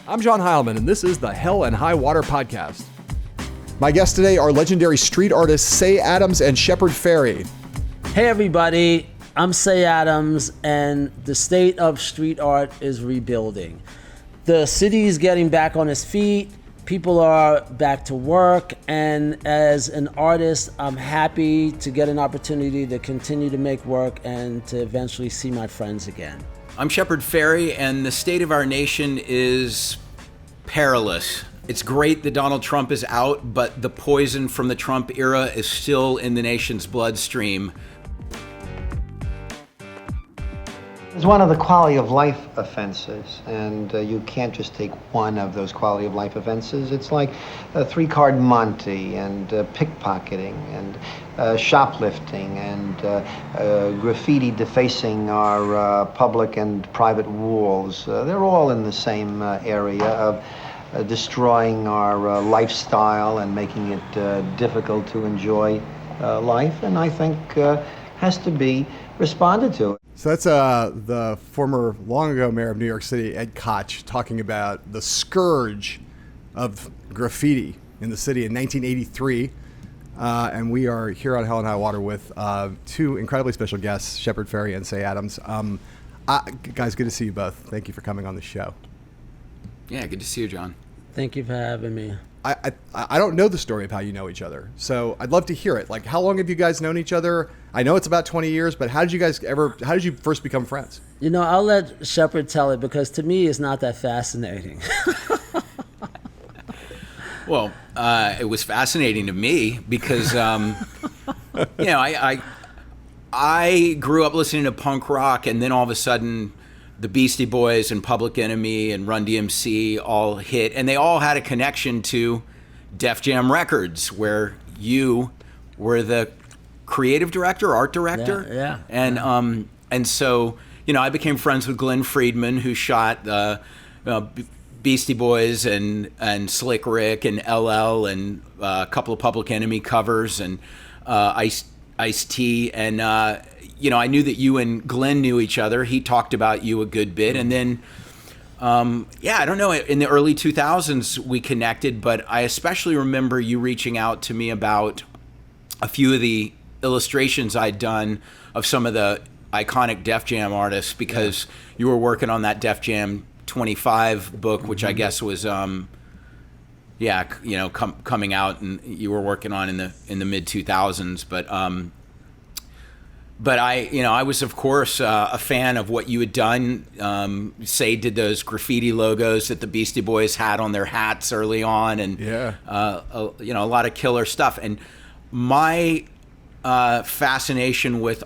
I'm John Heilemann, and this is the Hell and High Water Podcast. My guests today are legendary street artists Say Adams and Shepard Fairey. Hey everybody, I'm Say Adams, and the state of street art is rebuilding. The city is getting back on its feet, people are back to work, and as an artist, I'm happy to get an opportunity to continue to make work and to eventually see my friends again. I'm Shepard Fairey, and the state of our nation is perilous. It's great that Donald Trump is out, but the poison from the Trump era is still in the nation's bloodstream. It's one of the quality of life offenses, and you can't just take one of those quality of life offenses. It's like a three-card Monte and pickpocketing and shoplifting and graffiti defacing our public and private walls. They're all in the same area of destroying our lifestyle and making it difficult to enjoy life, and I think has to be responded to. So that's the former long ago mayor of New York City, Ed Koch, talking about the scourge of graffiti in the city in 1983. And we are here on Hell and High Water with two incredibly special guests, Shepard Fairey and Say Adams. Guys, good to see you both. Thank you for coming on the show. Yeah, good to see you, John. Thank you for having me. I don't know the story of how you know each other, so I'd love to hear it. Like, how long have you guys known each other? I know it's about 20 years, but how did you first become friends? You know, I'll let Shepard tell it because to me it's not that fascinating. Well, it was fascinating to me because, I grew up listening to punk rock, and then all of a sudden the Beastie Boys and Public Enemy and Run DMC all hit, and they all had a connection to Def Jam Records, where you were the creative director, art director. Yeah. And so, I became friends with Glenn Friedman, who shot the Beastie Boys and Slick Rick and LL and a couple of Public Enemy covers and Ice-T, and I knew that you and Glenn knew each other. He talked about you a good bit. And then, I don't know, in the early 2000s we connected, but I especially remember you reaching out to me about a few of the illustrations I'd done of some of the iconic Def Jam artists, because you were working on that Def Jam 25 book, which I guess was, coming out, and you were working on in the mid 2000s. But I was, of course, a fan of what you had done. Say did those graffiti logos that the Beastie Boys had on their hats early on, and a lot of killer stuff. And my fascination with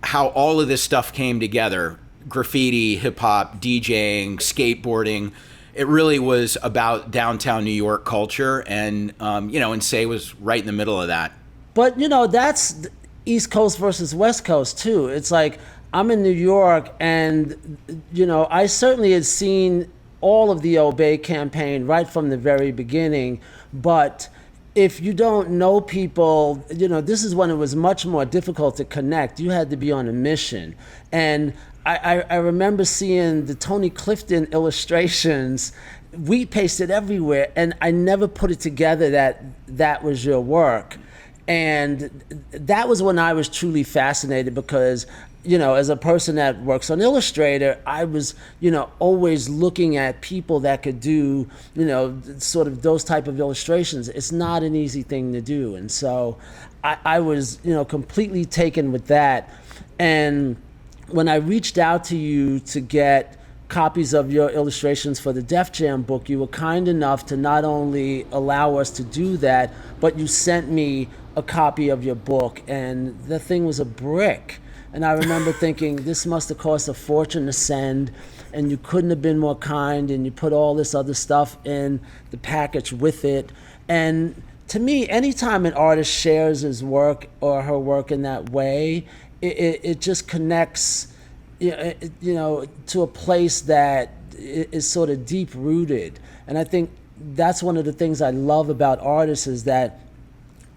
how all of this stuff came together, graffiti, hip hop, DJing, skateboarding, it really was about downtown New York culture, and and Say was right in the middle of that. But that's East Coast versus West Coast too. It's like I'm in New York, and I certainly had seen all of the Obey campaign right from the very beginning, but if you don't know people, this is when it was much more difficult to connect. You had to be on a mission. And I remember seeing the Tony Clifton illustrations, we pasted everywhere, and I never put it together that was your work. And that was when I was truly fascinated, because, as a person that works on Illustrator, I was, always looking at people that could do, sort of those type of illustrations. It's not an easy thing to do. And so I was, completely taken with that. And when I reached out to you to get copies of your illustrations for the Def Jam book, you were kind enough to not only allow us to do that, but you sent me a copy of your book, and the thing was a brick. And I remember thinking, this must have cost a fortune to send, and you couldn't have been more kind, and you put all this other stuff in the package with it. And to me, anytime an artist shares his work or her work in that way, it just connects to a place that is sort of deep rooted. And I think that's one of the things I love about artists, is that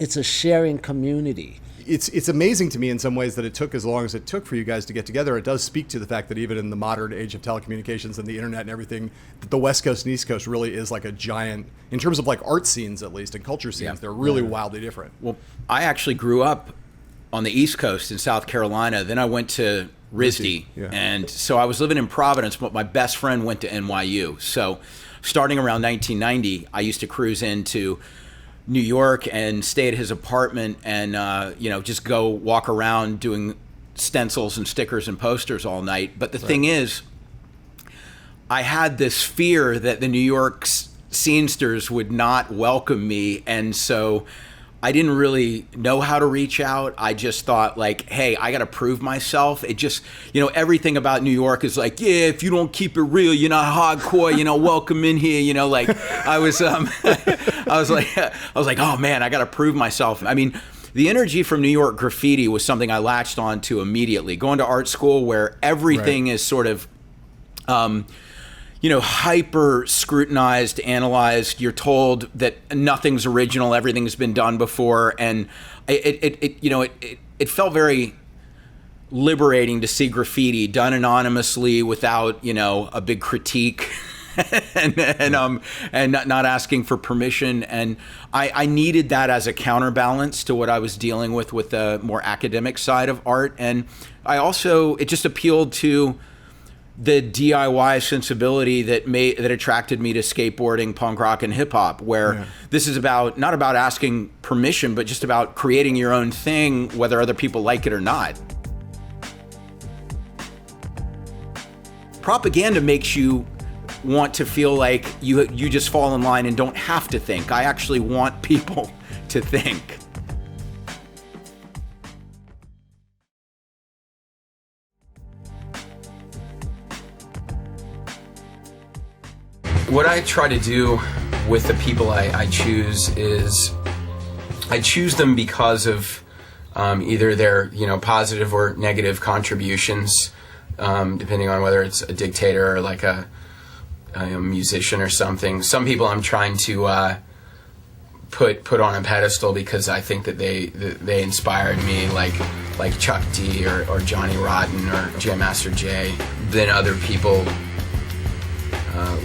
it's a sharing community. it's amazing to me in some ways that it took as long as it took for you guys to get together. It does speak to the fact that even in the modern age of telecommunications and the internet and everything, that the West Coast and East Coast really is like a giant, in terms of like art scenes at least, and culture scenes, they're really wildly different. Well, I actually grew up on the East Coast in South Carolina. Then I went to RISD. And so I was living in Providence, but my best friend went to NYU. So starting around 1990, I used to cruise into New York and stay at his apartment and, just go walk around doing stencils and stickers and posters all night. But the thing is, I had this fear that the New York scenesters would not welcome me. And so I didn't really know how to reach out. I just thought like, hey, I got to prove myself. It just, everything about New York is like, yeah, if you don't keep it real, you're not hardcore, welcome in here, like I was, I was like, oh man, I got to prove myself. I mean, the energy from New York graffiti was something I latched onto immediately. Going to art school where everything is sort of, hyper scrutinized, analyzed. You're told that nothing's original, everything's been done before, and it felt very liberating to see graffiti done anonymously without a big critique. and not asking for permission, and I needed that as a counterbalance to what I was dealing with the more academic side of art, and it just appealed to the DIY sensibility that attracted me to skateboarding, punk rock, and hip hop, where this is not about asking permission, but just about creating your own thing, whether other people like it or not. Propaganda makes you want to feel like you just fall in line and don't have to think. I actually want people to think. What I try to do with the people I choose is I choose them because of either their positive or negative contributions, depending on whether it's a dictator or like a musician or something. Some people I'm trying to put on a pedestal because I think that they inspired me, like Chuck D or Johnny Rotten or Jam Master Jay. Then other people,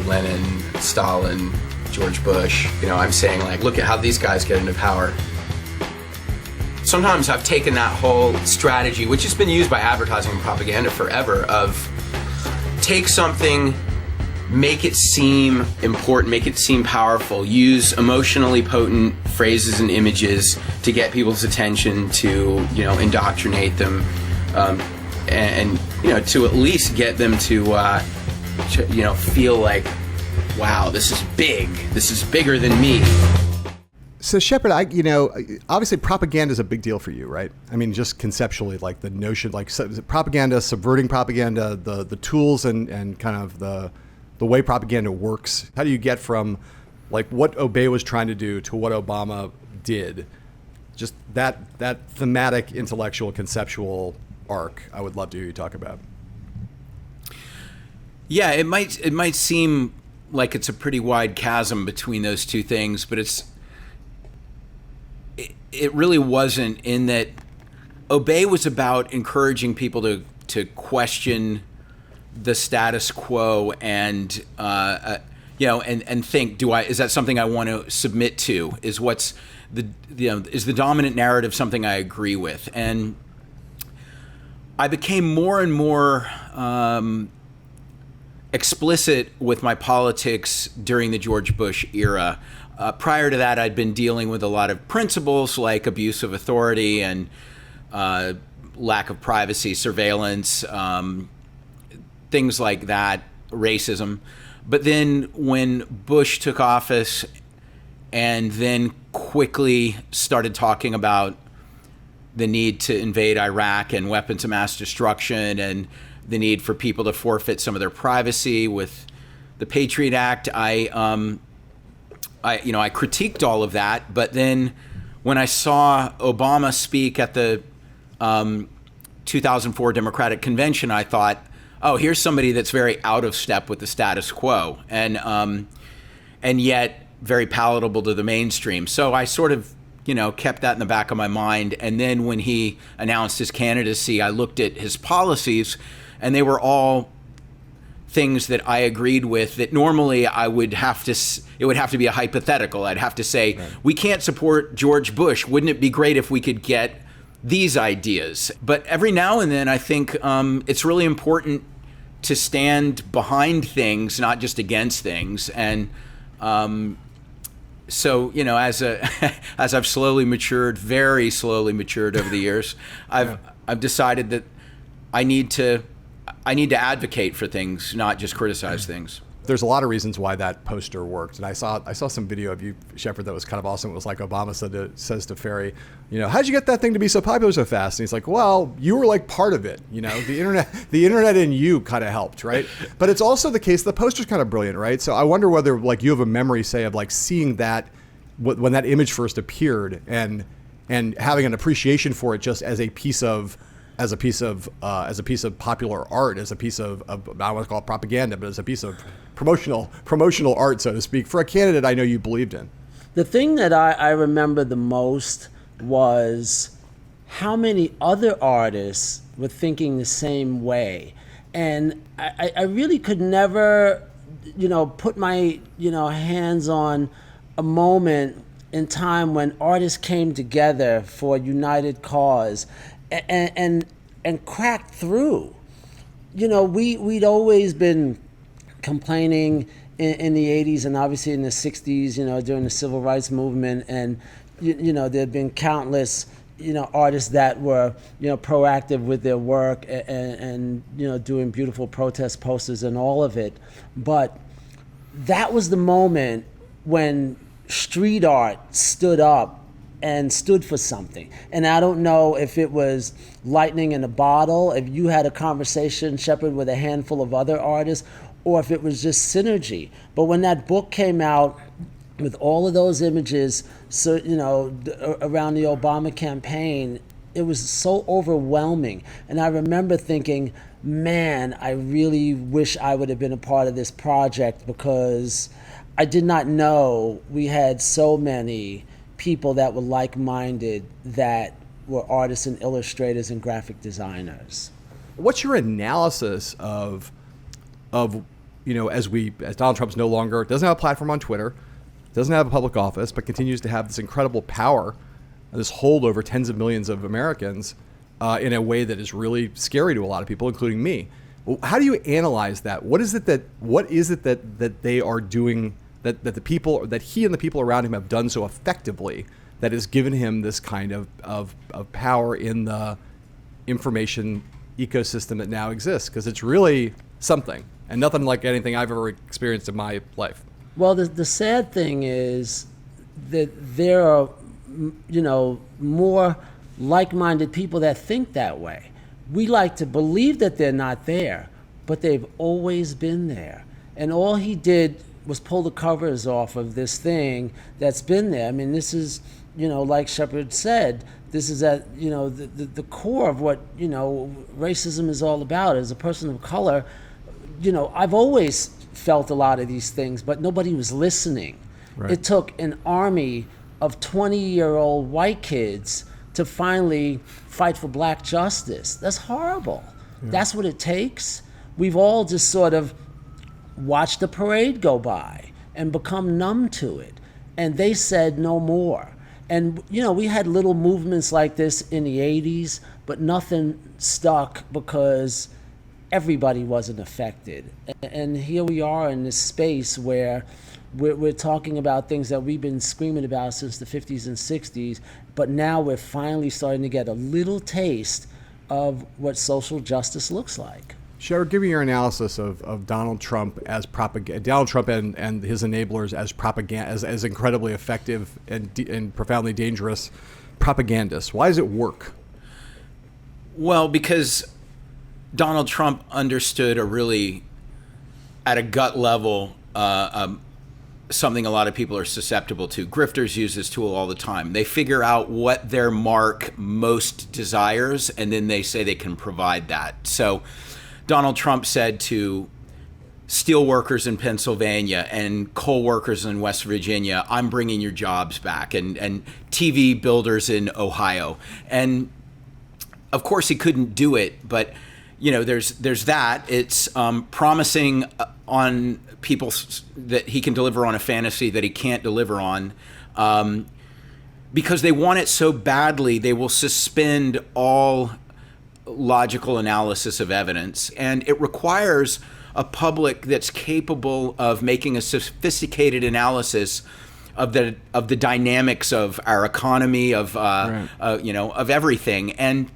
Lenin, Stalin, George Bush. I'm saying like, look at how these guys get into power. Sometimes I've taken that whole strategy, which has been used by advertising and propaganda forever, of take something, make it seem important, make it seem powerful, use emotionally potent phrases and images to get people's attention, to indoctrinate them, and to at least get them to feel like, wow, this is big, this is bigger than me. So Shepard, obviously propaganda is a big deal for you, right? I mean, just conceptually, like the notion, like propaganda, subverting propaganda, the tools and kind of the way propaganda works. How do you get from like what Obey was trying to do to what Obama did? Just that thematic, intellectual, conceptual arc, I would love to hear you talk about. Yeah, it might seem like it's a pretty wide chasm between those two things, but it really wasn't, in that Obey was about encouraging people to question the status quo and and think, is that something I want to submit to? Is the dominant narrative something I agree with? And I became more and more explicit with my politics during the George Bush era. Prior to that, I'd been dealing with a lot of principles like abuse of authority and lack of privacy, surveillance, things like that, racism. But then when Bush took office and then quickly started talking about the need to invade Iraq and weapons of mass destruction and the need for people to forfeit some of their privacy with the Patriot Act, I critiqued all of that. But then when I saw Obama speak at the 2004 Democratic Convention, I thought, oh, here's somebody that's very out of step with the status quo and yet very palatable to the mainstream. So I sort of kept that in the back of my mind. And then when he announced his candidacy, I looked at his policies, and they were all things that I agreed with, that normally it would have to be a hypothetical. I'd have to say, we can't support George Bush. Wouldn't it be great if we could get these ideas? But every now and then, I think it's really important to stand behind things, not just against things. And so, as I've slowly matured, very slowly matured over the years, I've decided that I need to advocate for things, not just criticize things. There's a lot of reasons why that poster worked, and I saw some video of you, Shepard, that was kind of awesome. It was like Obama says to Fairey, how'd you get that thing to be so popular so fast? And he's like, well, you were like part of it. The internet and you kind of helped, right? But it's also the case the poster's kind of brilliant, right? So I wonder whether like you have a memory, say, of like seeing that when that image first appeared and having an appreciation for it just as a piece of popular art, as a piece of I don't want to call it propaganda, but as a piece of promotional art, so to speak, for a candidate I know you believed in. The thing that I remember the most was how many other artists were thinking the same way. And I really could never, put my, hands on a moment in time when artists came together for a united cause and cracked through. We'd always been complaining in the 80s and obviously in the 60s, during the civil rights movement, and there'd been countless artists that were proactive with their work and doing beautiful protest posters and all of it. But that was the moment when street art stood up and stood for something. And I don't know if it was lightning in a bottle, if you had a conversation, Shepard, with a handful of other artists, or if it was just synergy. But when that book came out with all of those images, so around the Obama campaign, it was so overwhelming. And I remember thinking, man, I really wish I would have been a part of this project, because I did not know we had so many people that were like-minded, that were artists and illustrators and graphic designers. What's your analysis of as Donald Trump's no longer, doesn't have a platform on Twitter, doesn't have a public office, but continues to have this incredible power, this hold over tens of millions of Americans in a way that is really scary to a lot of people, including me. How do you analyze that? What is it that they are doing, that he and the people around him have done so effectively, that has given him this kind of power in the information ecosystem that now exists? Because it's really something, and nothing like anything I've ever experienced in my life. Well, the sad thing is that there are, more like-minded people that think that way. We like to believe that they're not there, but they've always been there. And all he did was pull the covers off of this thing that's been there. I mean, this is, like Shepard said, this is at, the core of what, racism is all about. As a person of color, I've always felt a lot of these things, but nobody was listening. Right. It took an army of 20-year-old white kids to finally fight for black justice. That's horrible. Yeah. That's what it takes. We've all just sort of watched the parade go by and become numb to it. And they said no more. And, we had little movements like this in the 80s, but nothing stuck because everybody wasn't affected. And here we are in this space where we're talking about things that we've been screaming about since the 50s and 60s, but now we're finally starting to get a little taste of what social justice looks like. Shepard, give me your analysis of Donald Trump as propaganda. Donald Trump and his enablers as propaganda, as incredibly effective and profoundly dangerous propagandists. Why does it work? Well, because Donald Trump understood at a gut level, something a lot of people are susceptible to. Grifters use this tool all the time. They figure out what their mark most desires, and then they say they can provide that. So Donald Trump said to steel workers in Pennsylvania and coal workers in West Virginia, I'm bringing your jobs back, and TV builders in Ohio. And of course he couldn't do it, but there's that. It's promising on people that he can deliver on a fantasy that he can't deliver on. Because they want it so badly, they will suspend all logical analysis of evidence. And it requires a public that's capable of making a sophisticated analysis of the dynamics of our economy, of everything. And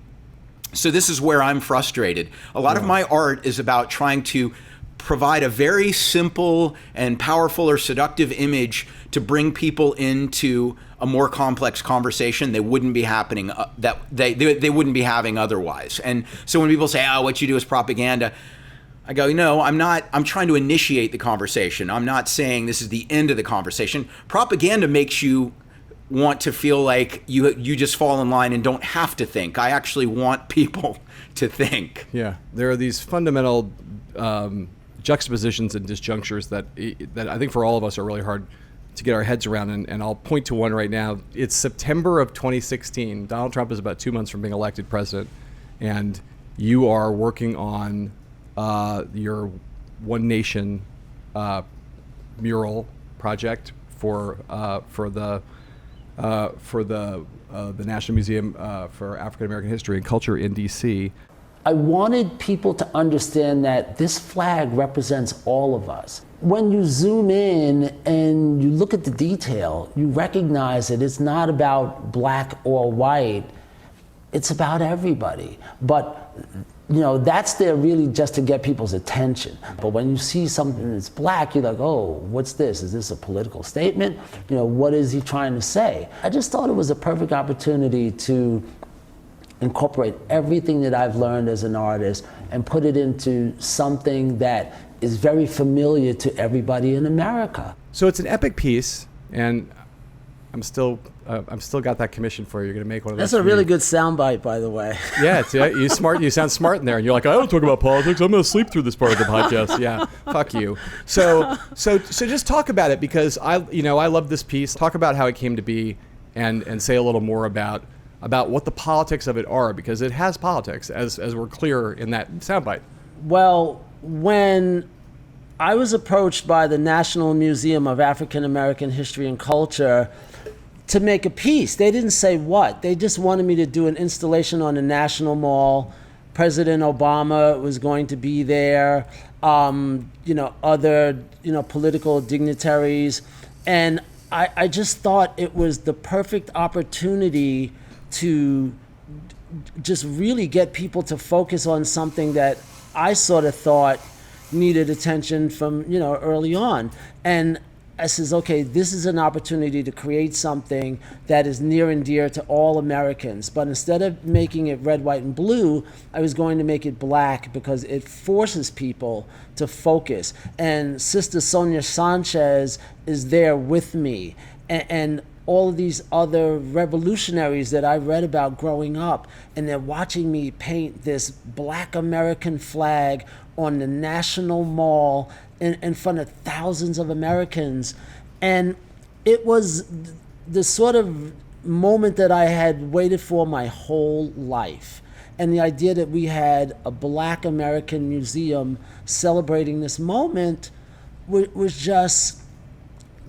so this is where I'm frustrated. A lot of my art is about trying to provide a very simple and powerful or seductive image to bring people into a more complex conversation they wouldn't be happening that they wouldn't be having otherwise. And so when people say, "Oh, what you do is propaganda," I go, "No, I'm not. I'm trying to initiate the conversation. I'm not saying this is the end of the conversation. Propaganda makes you want to feel like you just fall in line and don't have to think. I actually want people to think." Yeah, there are these fundamental juxtapositions and disjunctures that I think for all of us are really hard to get our heads around, and I'll point to one right now. It's September of 2016. Donald Trump is about 2 months from being elected president, and you are working on your One Nation mural project for the National Museum for African American History and Culture in D.C. I wanted people to understand that this flag represents all of us. When you zoom in and you look at the detail, you recognize that it's not about black or white, it's about everybody. But that's there really just to get people's attention. But when you see something that's black, you're like, oh, what's this? Is this a political statement? What is he trying to say? I just thought it was a perfect opportunity to incorporate everything that I've learned as an artist and put it into something that is very familiar to everybody in America. So it's an epic piece, and I'm still got that commission for you. You're going to make one of those. That's a really good soundbite, by the way. Yeah, you smart. You sound smart in there, and you're like, I don't talk about politics. I'm going to sleep through this part of the podcast. Yeah, fuck you. So just talk about it, because I love this piece. Talk about how it came to be, and say a little more about what the politics of it are, because it has politics, as we're clear in that soundbite. Well, when I was approached by the National Museum of African American History and Culture to make a piece, they didn't say what. They just wanted me to do an installation on the National Mall. President Obama was going to be there, other political dignitaries. And I just thought it was the perfect opportunity to just really get people to focus on something that I sort of thought needed attention from early on. And I says, okay, this is an opportunity to create something that is near and dear to all Americans. But instead of making it red, white, and blue, I was going to make it black, because it forces people to focus. And Sister Sonia Sanchez is there with me. And all of these other revolutionaries that I read about growing up, and they're watching me paint this black American flag on the National Mall in front of thousands of Americans. And it was the sort of moment that I had waited for my whole life. And the idea that we had a black American museum celebrating this moment was just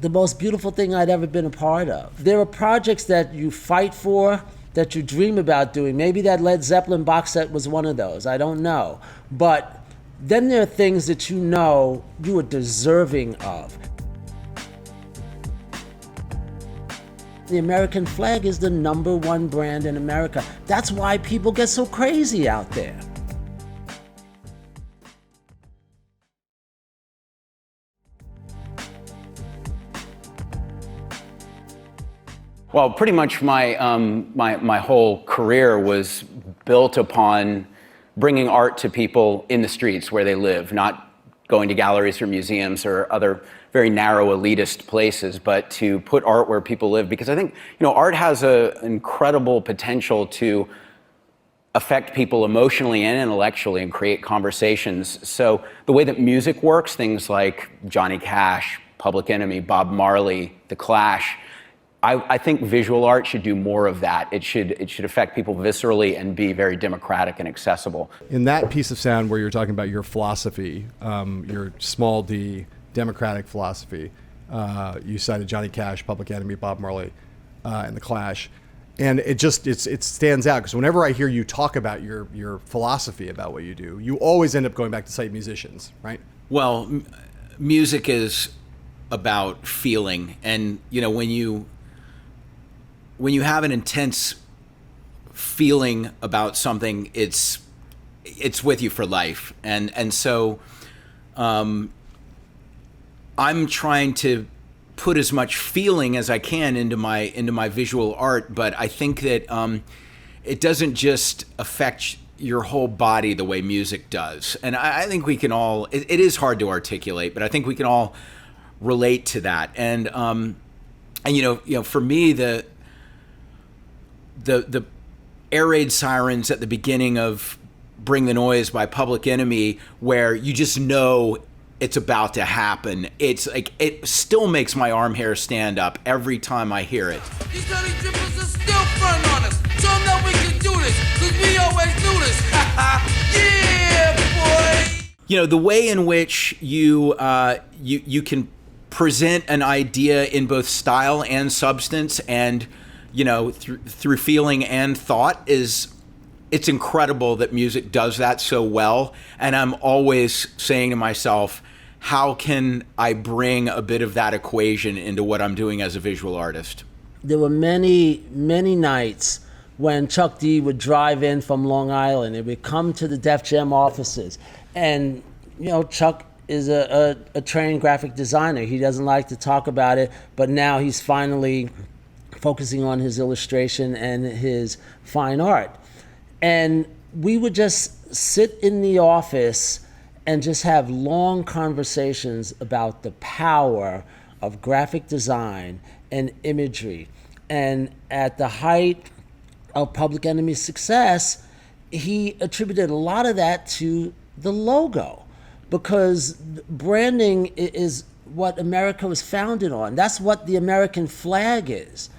the most beautiful thing I'd ever been a part of. There are projects that you fight for, that you dream about doing. Maybe that Led Zeppelin box set was one of those, I don't know. But then there are things that you are deserving of. The American flag is the #1 brand in America. That's why people get so crazy out there. Well, pretty much my whole career was built upon bringing art to people in the streets where they live, not going to galleries or museums or other very narrow elitist places, but to put art where people live. Because I think art has an incredible potential to affect people emotionally and intellectually and create conversations. So the way that music works, things like Johnny Cash, Public Enemy, Bob Marley, The Clash, I think visual art should do more of that. It should affect people viscerally and be very democratic and accessible. In that piece of sound where you're talking about your philosophy, your small d democratic philosophy, you cited Johnny Cash, Public Enemy, Bob Marley, and The Clash. And it stands out because whenever I hear you talk about your philosophy about what you do, you always end up going back to cite musicians, right? Well, music is about feeling, and when you have an intense feeling about something, it's with you for life, and so I'm trying to put as much feeling as I can into my visual art, but I think that it doesn't just affect your whole body the way music does, and I think we can all. It is hard to articulate, but I think we can all relate to that, and for me the air raid sirens at the beginning of Bring the Noise by Public Enemy, where you just know it's about to happen. It's like, it still makes my arm hair stand up every time I hear it. These dirty drippers are still front on us. Show them that we can do this, cause we always do this. Yeah, boy! The way in which you can present an idea in both style and substance, and through feeling and thought, it's incredible that music does that so well. And I'm always saying to myself, how can I bring a bit of that equation into what I'm doing as a visual artist? There were many, many nights when Chuck D would drive in from Long Island. He would come to the Def Jam offices. And, Chuck is a trained graphic designer. He doesn't like to talk about it, but now he's finally focusing on his illustration and his fine art. And we would just sit in the office and just have long conversations about the power of graphic design and imagery. And at the height of Public Enemy's success, he attributed a lot of that to the logo, because branding is what America was founded on. That's what the American flag is.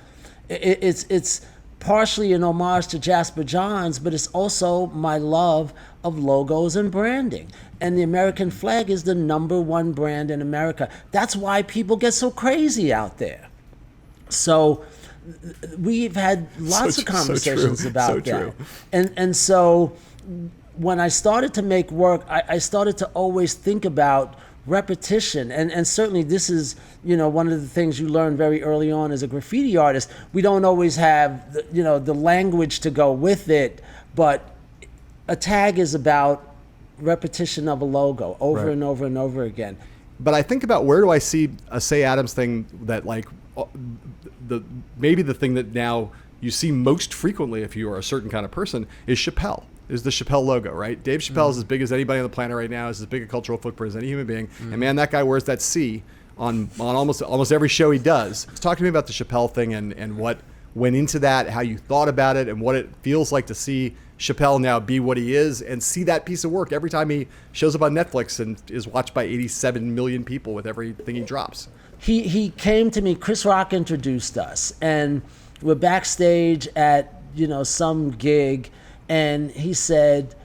It's partially an homage to Jasper Johns, but it's also my love of logos and branding. And the American flag is the #1 brand in America. That's why people get so crazy out there. So we've had lots of conversations about that. And so when I started to make work, I started to always think about repetition, and certainly this is one of the things you learn very early on as a graffiti artist. We don't always have the language to go with it, but a tag is about repetition of a logo over and over and over again. But I think about, where do I see a Say Adams thing that, like, maybe the thing that now you see most frequently if you are a certain kind of person is Chappelle. Is the Chappelle logo, right? Dave Chappelle is as big as anybody on the planet right now, is as big a cultural footprint as any human being. And man, that guy wears that C on almost every show he does. Talk to me about the Chappelle thing and what went into that, how you thought about it, and what it feels like to see Chappelle now be what he is, and see that piece of work every time he shows up on Netflix and is watched by 87 million people with everything he drops. He came to me, Chris Rock introduced us, and we're backstage at some gig, and he said,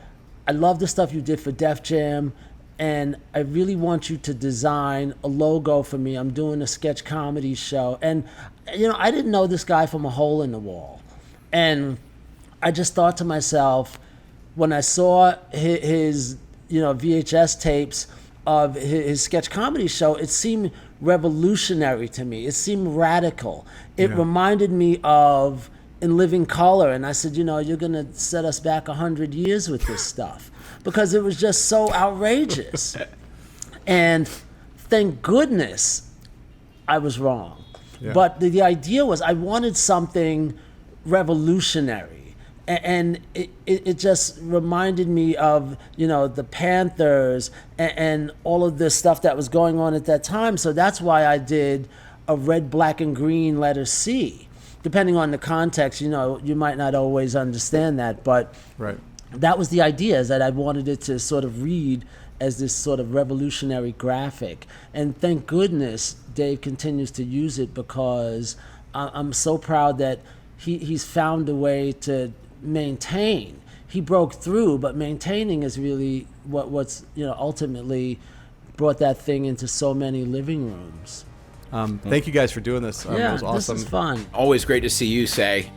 I love the stuff you did for Def Jam, and I really want you to design a logo for me. I'm doing a sketch comedy show. And, I didn't know this guy from a hole in the wall. And I just thought to myself, when I saw his VHS tapes of his sketch comedy show, it seemed revolutionary to me. It seemed radical. It reminded me of In Living Color, and I said, you're gonna set us back 100 years with this stuff, because it was just so outrageous. And thank goodness I was wrong. Yeah. But the idea was, I wanted something revolutionary, and it just reminded me of the Panthers and all of this stuff that was going on at that time. So that's why I did a red, black, and green letter C. depending on the context, you might not always understand that, but Right. that was the idea, is that I wanted it to sort of read as this sort of revolutionary graphic. And thank goodness Dave continues to use it, because I'm so proud that he's found a way to maintain. He broke through, but maintaining is really what's ultimately brought that thing into so many living rooms. Thank you guys for doing this. It was awesome. This is fun. Always great to see you, Say.